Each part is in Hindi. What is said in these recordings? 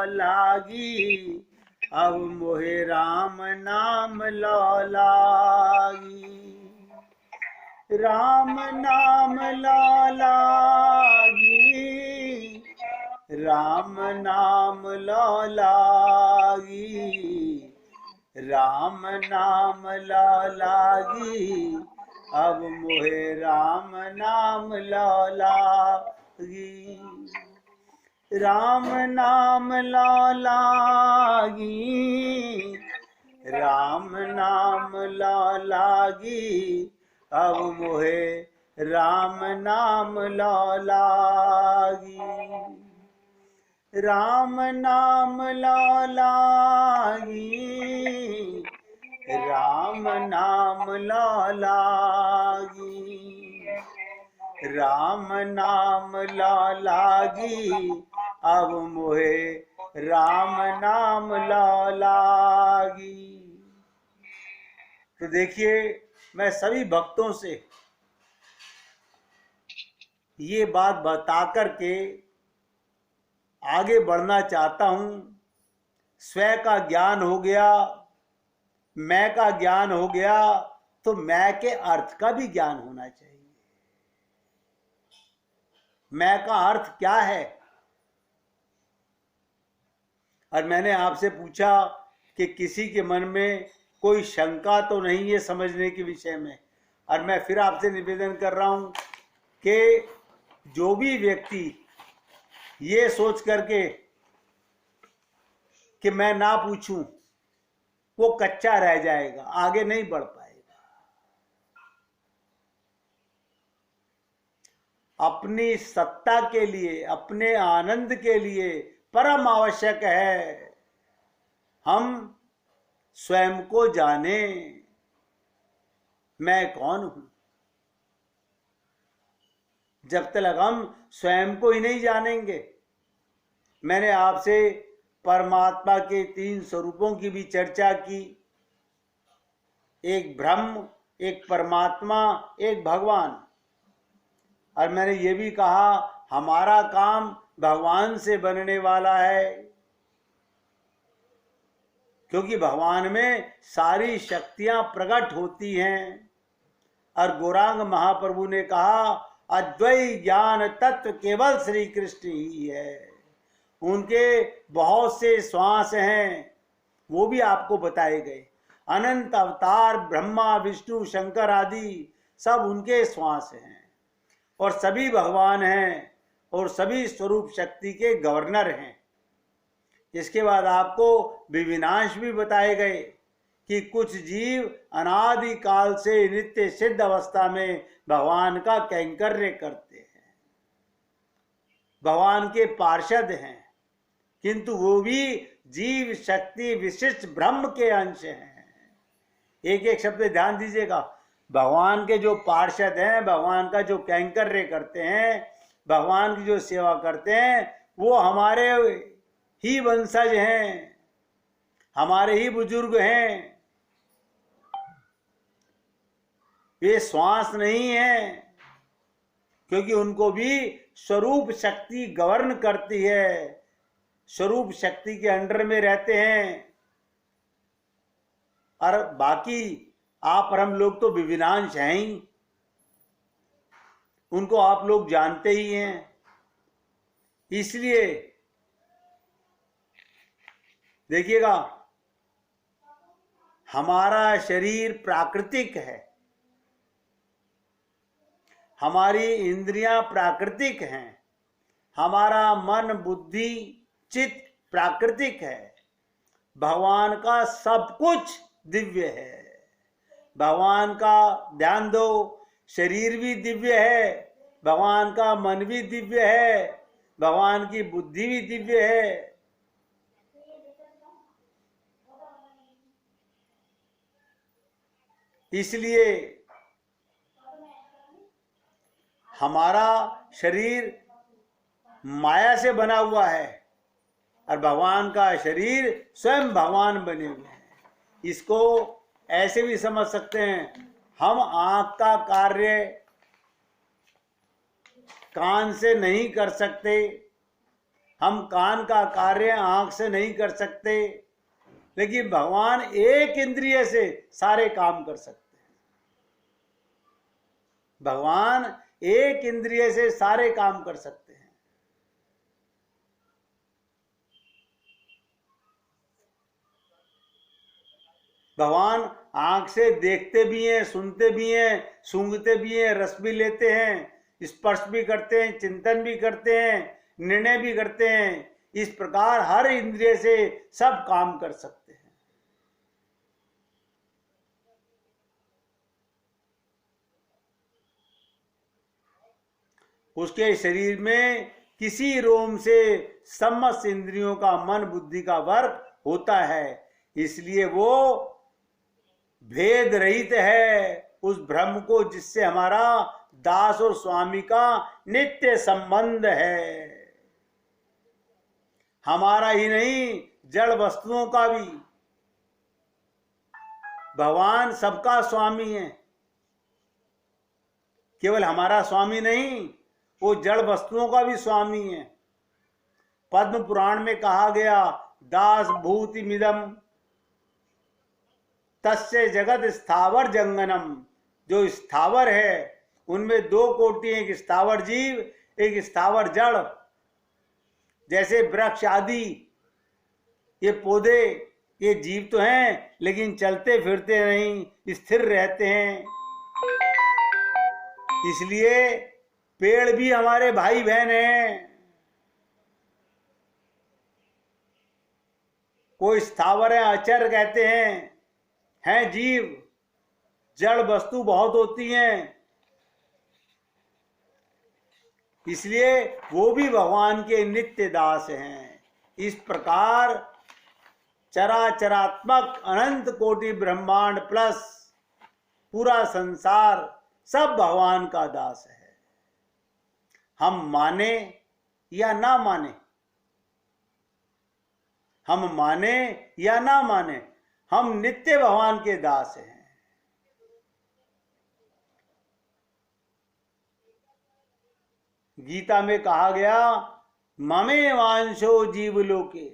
लागी, अब मोहे राम नाम लो लागी। राम नाम लो लागी, राम नाम लो लागी, राम नाम लो लागी, अब मोहे राम नाम लो लागी। राम नाम लो लागी, राम नाम लो लागी, अब मोहे राम नाम लो लागी। राम नाम लो लागी, राम नाम लो लागी, राम नाम लो लागी, अब मोहे राम नाम लो लागी। तो देखिए, मैं सभी भक्तों से ये बात बता कर के आगे बढ़ना चाहता हूँ। स्वयं का ज्ञान हो गया, मैं का ज्ञान हो गया, तो मैं के अर्थ का भी ज्ञान होना चाहिए। मैं का अर्थ क्या है? और मैंने आपसे पूछा कि किसी के मन में कोई शंका तो नहीं है समझने के विषय में। और मैं फिर आपसे निवेदन कर रहा हूं कि जो भी व्यक्ति ये सोच करके कि मैं ना पूछूं, वो कच्चा रह जाएगा, आगे नहीं बढ़ पाएगा। अपनी सत्ता के लिए, अपने आनंद के लिए परम आवश्यक है हम स्वयं को जाने, मैं कौन हूं। जब तक हम स्वयं को ही नहीं जानेंगे। मैंने आपसे परमात्मा के 3 स्वरूपों की भी चर्चा की, एक ब्रह्म, एक परमात्मा, एक भगवान। और मैंने ये भी कहा हमारा काम भगवान से बनने वाला है, क्योंकि भगवान में सारी शक्तियां प्रकट होती हैं। और गौरांग महाप्रभु ने कहा अद्वैत ज्ञान तत्व केवल श्री कृष्ण ही है। उनके बहुत से श्वास हैं, वो भी आपको बताए गए। अनंत अवतार ब्रह्मा विष्णु शंकर आदि सब उनके श्वास हैं, और सभी भगवान हैं, और सभी स्वरूप शक्ति के गवर्नर हैं। इसके बाद आपको विविनाश भी बताए गए कि कुछ जीव अनादि काल से नित्य सिद्ध अवस्था में भगवान का कैंकर्य करते हैं, भगवान के पार्षद हैं, किंतु वो भी जीव शक्ति विशिष्ट ब्रह्म के अंश हैं। एक एक शब्द ध्यान दीजिएगा। भगवान के जो पार्षद हैं, भगवान का जो कैंकर्य करते हैं, भगवान की जो सेवा करते हैं, वो हमारे ही वंशज हैं, हमारे ही बुजुर्ग हैं। वे श्वास नहीं है, क्योंकि उनको भी स्वरूप शक्ति गवर्न करती है, स्वरूप शक्ति के अंडर में रहते हैं। और बाकी आप और हम लोग तो विविनांश हैं ही, उनको आप लोग जानते ही हैं। इसलिए देखिएगा, हमारा शरीर प्राकृतिक है, हमारी इंद्रियां प्राकृतिक हैं, हमारा मन बुद्धि चित्त प्राकृतिक है। भगवान का सब कुछ दिव्य है। भगवान का ध्यान दो, शरीर भी दिव्य है, भगवान का मन भी दिव्य है, भगवान की बुद्धि भी दिव्य है। इसलिए हमारा शरीर माया से बना हुआ है, और भगवान का शरीर स्वयं भगवान बने हुए हैं। इसको ऐसे भी समझ सकते हैं, हम आंख का कार्य कान से नहीं कर सकते, हम कान का कार्य आंख से नहीं कर सकते, लेकिन भगवान एक इंद्रिय से सारे काम कर सकते हैं। भगवान एक इंद्रिय से सारे काम कर सकते हैं। भगवान आंख से देखते भी हैं, सुनते भी हैं, सूंघते भी हैं, रस भी लेते हैं, स्पर्श भी करते हैं, चिंतन भी करते हैं, निर्णय भी करते हैं। इस प्रकार हर इंद्रिय से सब काम कर सकते हैं। उसके शरीर में किसी रोम से समस्त इंद्रियों का मन बुद्धि का वर्ग होता है, इसलिए वो भेद रहित है उस ब्रह्म को जिससे हमारा दास और स्वामी का नित्य संबंध है। हमारा ही नहीं, जड़ वस्तुओं का भी। भगवान सबका स्वामी है, केवल हमारा स्वामी नहीं, वो जड़ वस्तुओं का भी स्वामी है। पद्म पुराण में कहा गया, दास भूति मिदम तस्य जगत स्थावर जंगनम। जो स्थावर है उनमें दो कोटि, एक स्थावर जीव, एक स्थावर जड़। जैसे वृक्ष आदि, ये पौधे, ये जीव तो हैं लेकिन चलते फिरते नहीं, स्थिर रहते हैं। इसलिए पेड़ भी हमारे भाई बहन हैं। कोई स्थावर है, अचर कहते हैं जीव। जड़ वस्तु बहुत होती हैं, इसलिए वो भी भगवान के नित्य दास हैं। इस प्रकार चराचरात्मक अनंत कोटि ब्रह्मांड प्लस पूरा संसार सब भगवान का दास है। हम माने या ना माने, हम माने या ना माने, हम नित्य भगवान के दास हैं। गीता में कहा गया, ममे वांशो जीव लोके।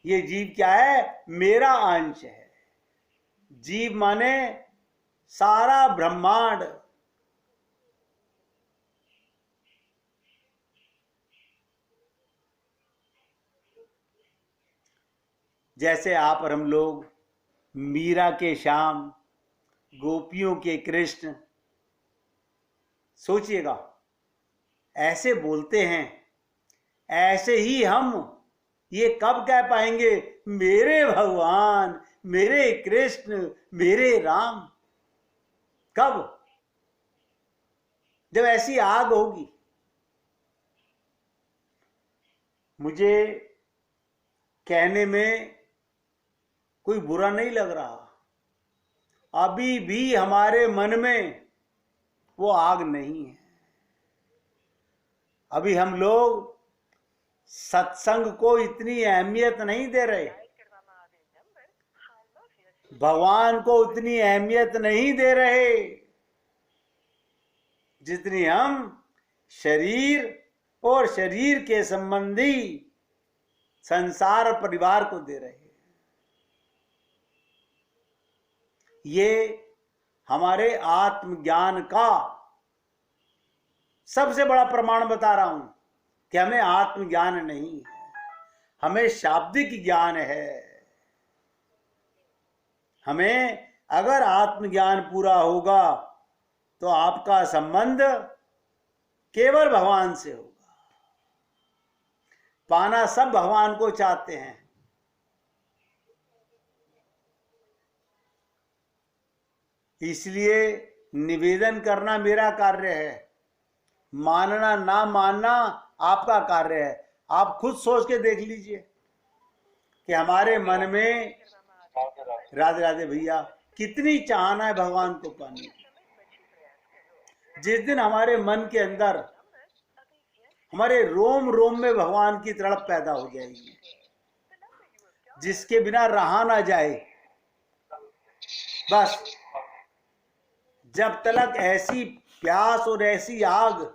ये जीव क्या है? मेरा अंश है। जीव माने सारा ब्रह्मांड। जैसे आप और हम लोग मीरा के श्याम, गोपियों के कृष्ण, सोचिएगा ऐसे बोलते हैं, ऐसे ही हम ये कब कह पाएंगे मेरे भगवान, मेरे कृष्ण, मेरे राम? कब? जब ऐसी आग होगी। मुझे कहने में कोई बुरा नहीं लग रहा, अभी भी हमारे मन में वो आग नहीं है। अभी हम लोग सत्संग को इतनी अहमियत नहीं दे रहे, भगवान को उतनी अहमियत नहीं दे रहे जितनी हम शरीर और शरीर के संबंधी संसार और परिवार को दे रहे हैं। ये हमारे आत्मज्ञान का सबसे बड़ा प्रमाण बता रहा हूं कि हमें आत्मज्ञान नहीं है, हमें शाब्दिक ज्ञान है। हमें अगर आत्मज्ञान पूरा होगा तो आपका संबंध केवल भगवान से होगा। पाना सब भगवान को चाहते हैं, इसलिए निवेदन करना मेरा कार्य है, मानना ना मानना आपका कार्य है। आप खुद सोच के देख लीजिए कि हमारे मन में, राधे राधे भैया, कितनी चाहना है भगवान को पाने। जिस दिन हमारे मन के अंदर, हमारे रोम रोम में भगवान की तड़प पैदा हो जाएगी, जिसके बिना रहा ना जाए, बस जब तक ऐसी प्यास और ऐसी आग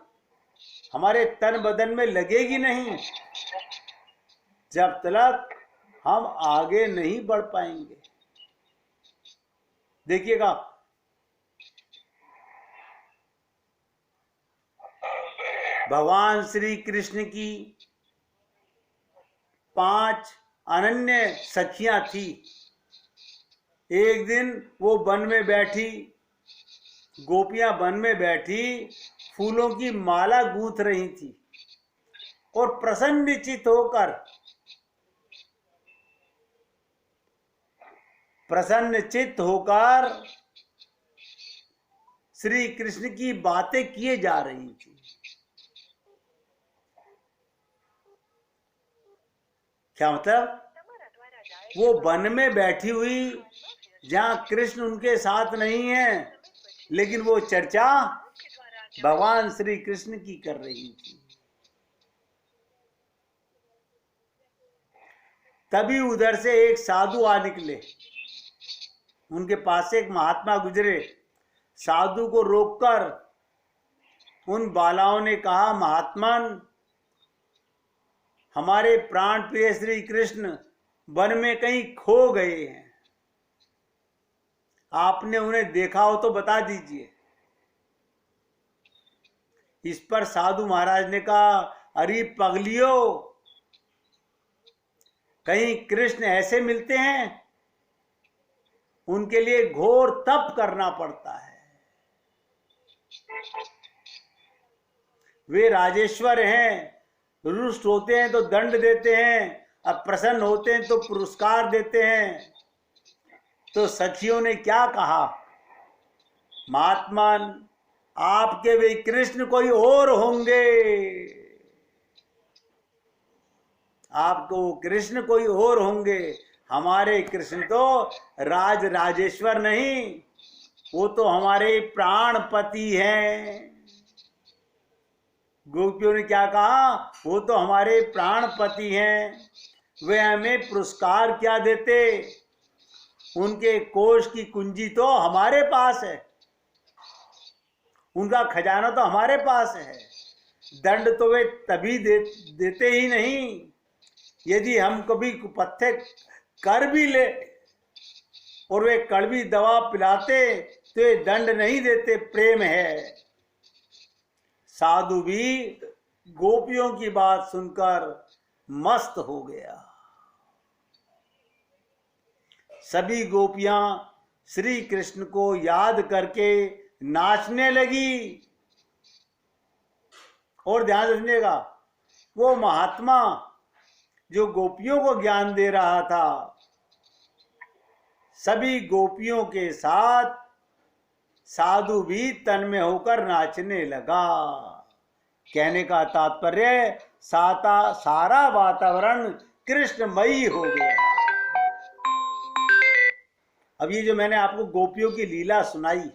हमारे तन बदन में लगेगी नहीं, जब तक हम आगे नहीं बढ़ पाएंगे। देखिएगा, भगवान श्री कृष्ण की 5 अनन्य सखियां थी। एक दिन वो वन में बैठी, गोपियां वन में बैठी फूलों की माला गूंथ रही थी और प्रसन्नचित्त होकर श्री कृष्ण की बातें किए जा रही थी। क्या मतलब? वो वन में बैठी हुई, जहां कृष्ण उनके साथ नहीं है, लेकिन वो चर्चा भगवान श्री कृष्ण की कर रही थी। तभी उधर से एक साधु आ निकले, उनके पास से एक महात्मा गुजरे। साधु को रोककर उन बालाओं ने कहा, महात्मन, हमारे प्राण प्रिय श्री कृष्ण वन में कहीं खो गए हैं, आपने उन्हें देखा हो तो बता दीजिए। इस पर साधु महाराज ने कहा, अरे पगलियो, कहीं कृष्ण ऐसे मिलते हैं? उनके लिए घोर तप करना पड़ता है। वे राजेश्वर हैं, रुष्ट होते हैं तो दंड देते हैं, अब प्रसन्न होते हैं तो पुरस्कार देते हैं। तो सखियों ने क्या कहा, महात्मन, आपके वे कृष्ण कोई और होंगे, आपको कृष्ण कोई और होंगे। हमारे कृष्ण तो राजेश्वर नहीं, वो तो हमारे प्राणपति हैं। गोपियों ने क्या कहा, वो तो हमारे प्राणपति हैं, वे हमें पुरस्कार क्या देते, उनके कोष की कुंजी तो हमारे पास है, उनका खजाना तो हमारे पास है। दंड तो वे तभी देते ही नहीं, यदि हम कभी कुपथ्य कर भी ले और वे कड़वी दवा पिलाते तो ये दंड नहीं देते, प्रेम है। साधु भी गोपियों की बात सुनकर मस्त हो गया। सभी गोपियां श्री कृष्ण को याद करके नाचने लगी। और ध्यान रखिएगा, वो महात्मा जो गोपियों को ज्ञान दे रहा था, सभी गोपियों के साथ साधु भी तन्मय होकर नाचने लगा। कहने का तात्पर्य, सारा वातावरण कृष्णमयी हो गया। अब ये जो मैंने आपको गोपियों की लीला सुनाई,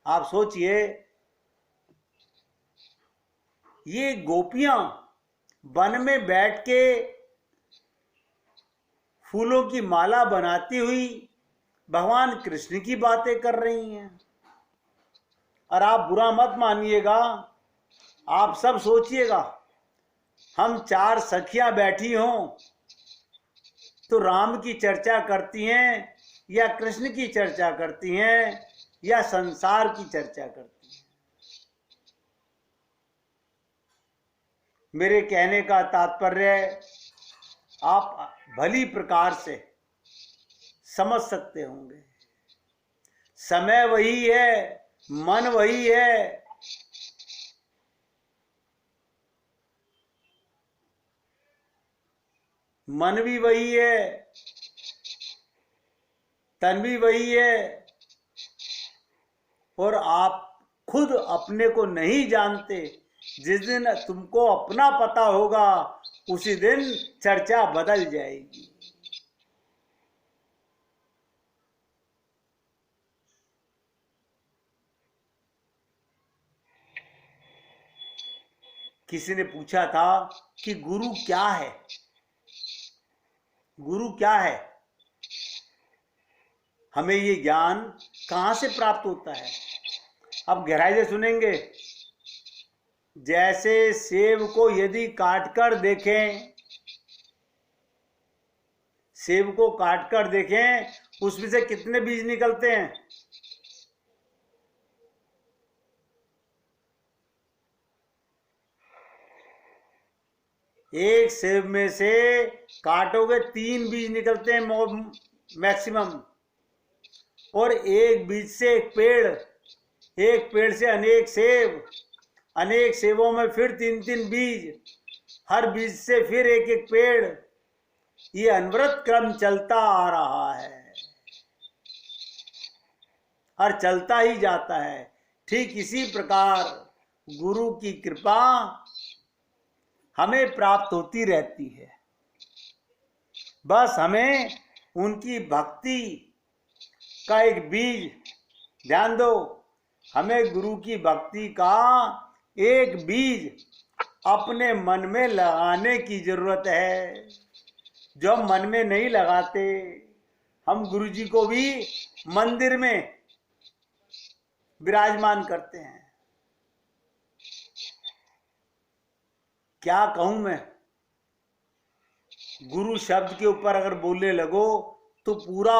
आप सोचिए, ये गोपियां वन में बैठ के फूलों की माला बनाती हुई भगवान कृष्ण की बातें कर रही हैं। और आप बुरा मत मानिएगा, आप सब सोचिएगा, हम 4 सखियां बैठी हों तो राम की चर्चा करती हैं या कृष्ण की चर्चा करती हैं या संसार की चर्चा करती हैं। मेरे कहने का तात्पर्य आप भली प्रकार से समझ सकते होंगे। समय वही है, मन वही है, मन भी वही है, तन भी वही है, और आप खुद अपने को नहीं जानते। जिस दिन तुमको अपना पता होगा, उसी दिन चर्चा बदल जाएगी। किसी ने पूछा था कि गुरु क्या है, गुरु क्या है, हमें ये ज्ञान कहां से प्राप्त होता है। अब गहराई से सुनेंगे जैसे सेब को यदि काटकर देखें, सेब को काटकर देखें, उसमें से कितने बीज निकलते हैं? एक सेब में से काटोगे 3 बीज निकलते हैं मैक्सिमम, और एक बीज से एक पेड़, एक पेड़ से अनेक सेब, अनेक सेबों में फिर 3-3 बीज, हर बीज से फिर एक एक पेड़। ये अनवरत क्रम चलता आ रहा है और चलता ही जाता है। ठीक इसी प्रकार गुरु की कृपा हमें प्राप्त होती रहती है। बस हमें उनकी भक्ति का एक बीज, ध्यान दो, हमें गुरु की भक्ति का एक बीज अपने मन में लगाने की जरूरत है, जो हम मन में नहीं लगाते। हम गुरु जी को भी मंदिर में विराजमान करते हैं। क्या कहूं मैं, गुरु शब्द के ऊपर अगर बोलने लगो तो पूरा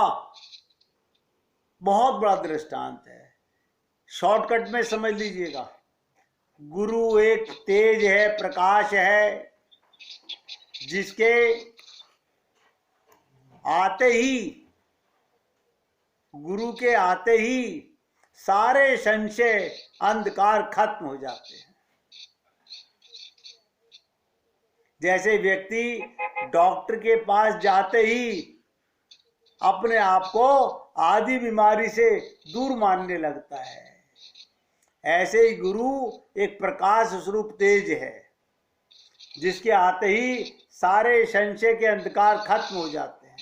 बहुत बड़ा दृष्टांत है। शॉर्टकट में समझ लीजिएगा, गुरु एक तेज है, प्रकाश है, जिसके आते ही, गुरु के आते ही सारे संशय, अंधकार खत्म हो जाते हैं। जैसे व्यक्ति डॉक्टर के पास जाते ही अपने आप को आदि बीमारी से दूर मानने लगता है, ऐसे ही गुरु एक प्रकाश स्वरूप तेज है, जिसके आते ही सारे संशय के अंधकार खत्म हो जाते हैं।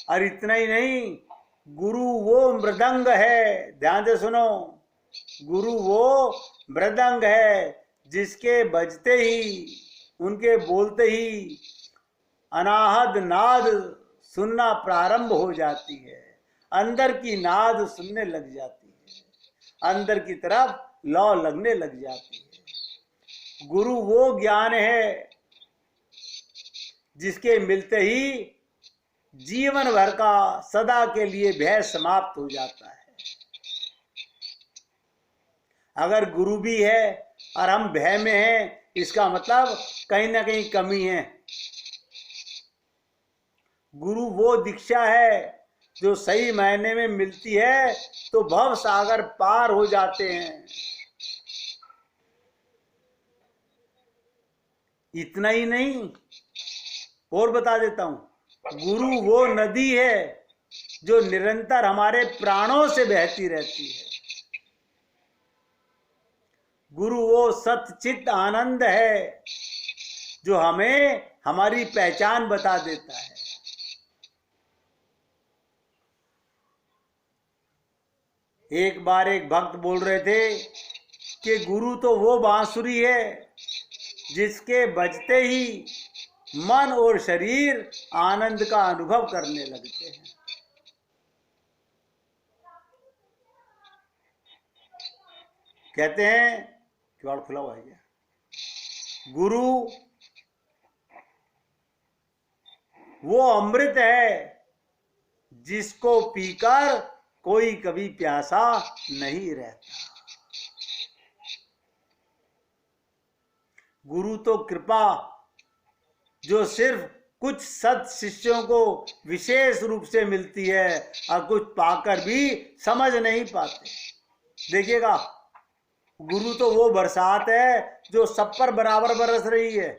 और इतना ही नहीं, गुरु वो मृदंग है, ध्यान से सुनो, गुरु वो मृदंग है जिसके बजते ही, उनके बोलते ही अनाहद नाद सुनना प्रारंभ हो जाती है, अंदर की नाद सुनने लग जाती है, अंदर की तरफ लौ लगने लग जाती है। गुरु वो ज्ञान है जिसके मिलते ही जीवन भर का सदा के लिए भय समाप्त हो जाता है। अगर गुरु भी है और हम भय में हैं, इसका मतलब कहीं ना कहीं कमी है। गुरु वो दीक्षा है जो सही मायने में मिलती है तो भव सागर पार हो जाते हैं। इतना ही नहीं, और बता देता हूं, गुरु वो नदी है जो निरंतर हमारे प्राणों से बहती रहती है। गुरु वो सतचित आनंद है जो हमें हमारी पहचान बता देता है। एक बार एक भक्त बोल रहे थे कि गुरु तो वो बांसुरी है जिसके बजते ही मन और शरीर आनंद का अनुभव करने लगते हैं। कहते हैं, किवाड़ खुला हुआ है क्या? गुरु वो अमृत है जिसको पीकर कोई कभी प्यासा नहीं रहता। गुरु तो कृपा जो सिर्फ कुछ सत शिष्यों को विशेष रूप से मिलती है और कुछ पाकर भी समझ नहीं पाते। देखिएगा, गुरु तो वो बरसात है जो सब पर बराबर बरस रही है।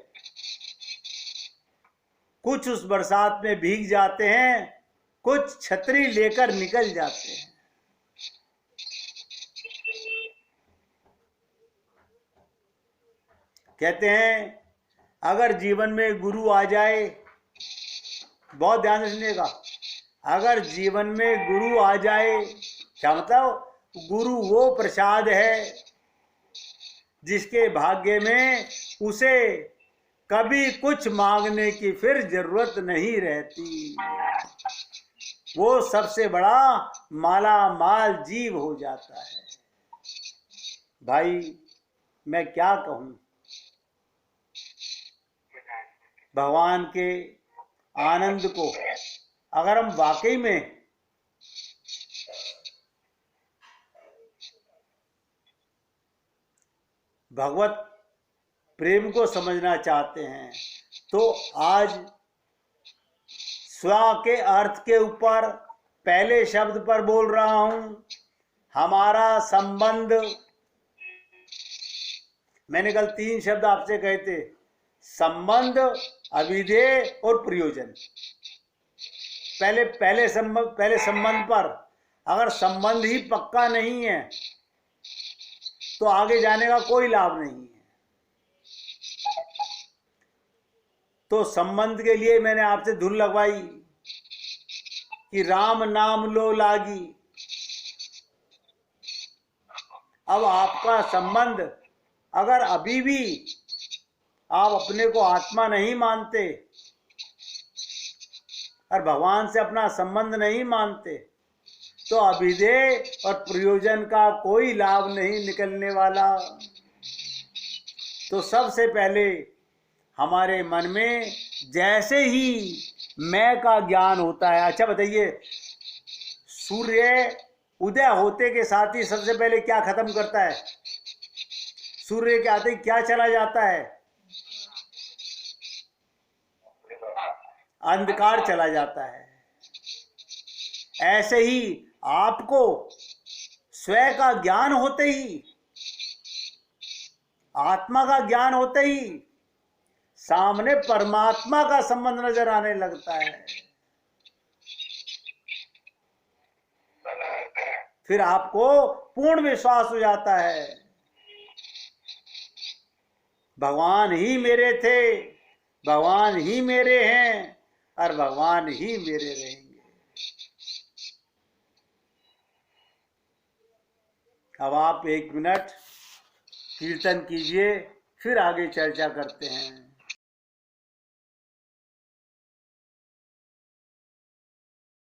कुछ उस बरसात में भीग जाते हैं, कुछ छतरी लेकर निकल जाते हैं। कहते हैं, अगर जीवन में गुरु आ जाए, बहुत ध्यान से सुनिएगा, अगर जीवन में गुरु आ जाए, क्या मतलब? गुरु वो प्रसाद है जिसके भाग्य में उसे कभी कुछ मांगने की फिर जरूरत नहीं रहती। वो सबसे बड़ा माला माल जीव हो जाता है। भाई, मैं क्या कहूं। भगवान के आनंद को अगर हम वाकई में भगवत प्रेम को समझना चाहते हैं तो आज स्व के अर्थ के ऊपर पहले शब्द पर बोल रहा हूं। हमारा संबंध, मैंने कल 3 शब्द आपसे कहे थे, संबंध, अभिधेय और प्रयोजन। पहले संबंध पर अगर संबंध ही पक्का नहीं है तो आगे जाने का कोई लाभ नहीं है। तो संबंध के लिए मैंने आपसे धुन लगवाई कि राम नाम लो लागी। अब आपका संबंध, अगर अभी भी आप अपने को आत्मा नहीं मानते और भगवान से अपना संबंध नहीं मानते तो अभिधेय और प्रयोजन का कोई लाभ नहीं निकलने वाला। तो सबसे पहले हमारे मन में जैसे ही मैं का ज्ञान होता है, अच्छा बताइए, सूर्य उदय होते के साथ ही सबसे पहले क्या खत्म करता है? सूर्य के आते ही क्या चला जाता है? अंधकार चला जाता है। ऐसे ही आपको स्वयं का ज्ञान होते ही, आत्मा का ज्ञान होते ही सामने परमात्मा का संबंध नजर आने लगता है। फिर आपको पूर्ण विश्वास हो जाता है भगवान ही मेरे थे, भगवान ही मेरे हैं और भगवान ही मेरे रहेंगे। अब आप 1 मिनट कीर्तन कीजिए, फिर आगे चर्चा करते हैं।